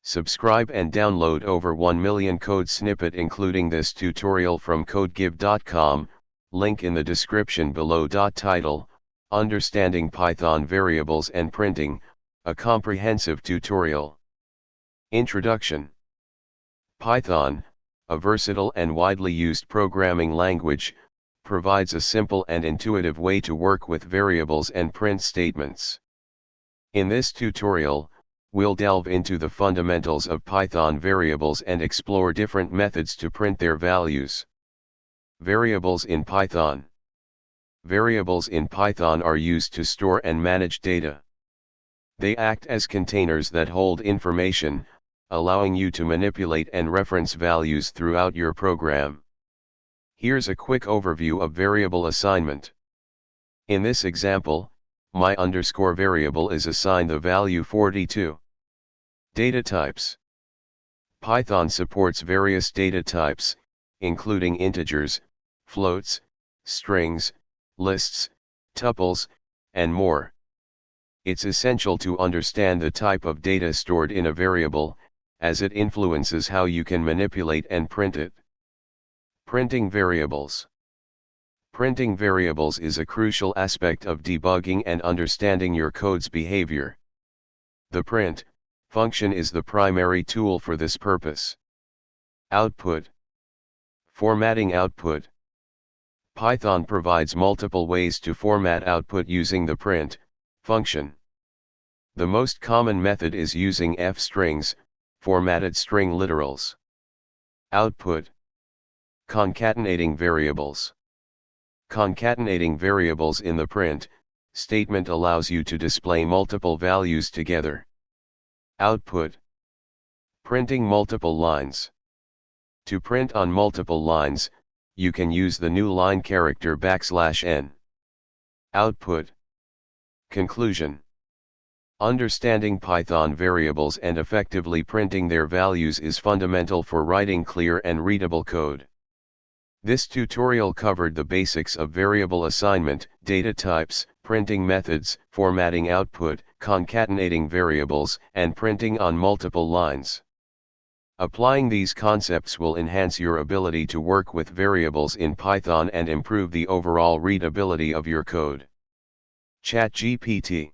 Subscribe and download over 1 million code snippet including this tutorial from codegive.com, link in the description below. Title, Understanding Python Variables and Printing, a comprehensive tutorial. Introduction. Python, a versatile and widely used programming language, provides a simple and intuitive way to work with variables and print statements. In this tutorial, we'll delve into the fundamentals of Python variables and explore different methods to print their values. Variables in Python. Variables in Python are used to store and manage data. They act as containers that hold information, allowing you to manipulate and reference values throughout your program. Here's a quick overview of variable assignment. In this example, my underscore variable is assigned the value 42. Data types. Python supports various data types, including integers, floats, strings, lists, tuples, and more. It's essential to understand the type of data stored in a variable, as it influences how you can manipulate and print it. Printing variables. Printing variables is a crucial aspect of debugging and understanding your code's behavior. The print function is the primary tool for this purpose. Output. Formatting output. Python provides multiple ways to format output using the print function. The most common method is using f-strings, formatted string literals. Output. Concatenating variables. Concatenating variables in the print statement allows you to display multiple values together. Output. Printing multiple lines. To print on multiple lines, you can use the new line character \n. Output. Conclusion. Understanding Python variables and effectively printing their values is fundamental for writing clear and readable code. This tutorial covered the basics of variable assignment, data types, printing methods, formatting output, concatenating variables, and printing on multiple lines. Applying these concepts will enhance your ability to work with variables in Python and improve the overall readability of your code. ChatGPT.